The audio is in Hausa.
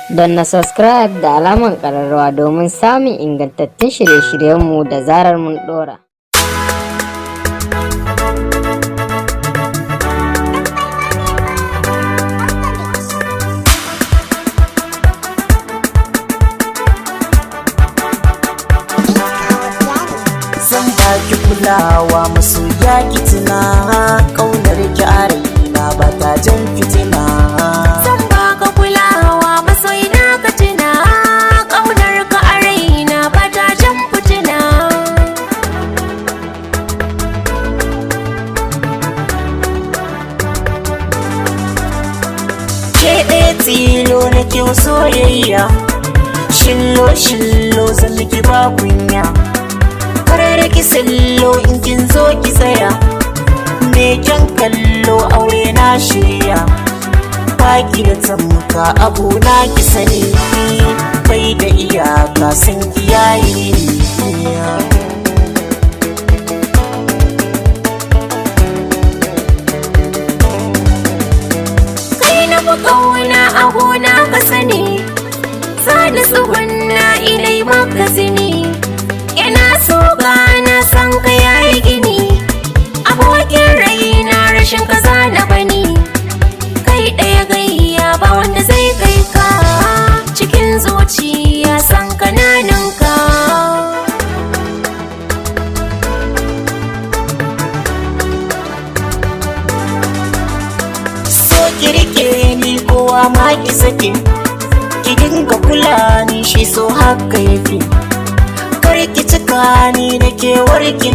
na subscribe da alaman ƙararrawa domin samun ingantattun shirye-shiryenmu da zarar mun ɗora. Zan baki kulawa masoya ki tuna, ƙaunar ki a raina ba ta jan fitina. Zan baka kulawa masoyina ka tuna, ƙaunar ka a raina ba ta jan fitina. Ke ɗaya tilo na kyau soyayya, shillo zan miki ba kunya. Karar ki sallo in kin zo ki tsaya, me kyan kallo aure na shirya. Baki da tamka abu na ki sani, bai da iyaka san iyaye ni. Kai na fi ƙauna a gona ka sani, sani tsugunna ilai maka zini. Ina so gana san ka yayi gini, abokin raina rashin ka zana bani. Kai ɗaya gayya ba wanda zai kai ka, cikin zuciya san kananan ka. So ki rike ni kowa ma ki sake, ki dinga kula ni shi so haka yafi. Kar ki cika ni da kewar ki.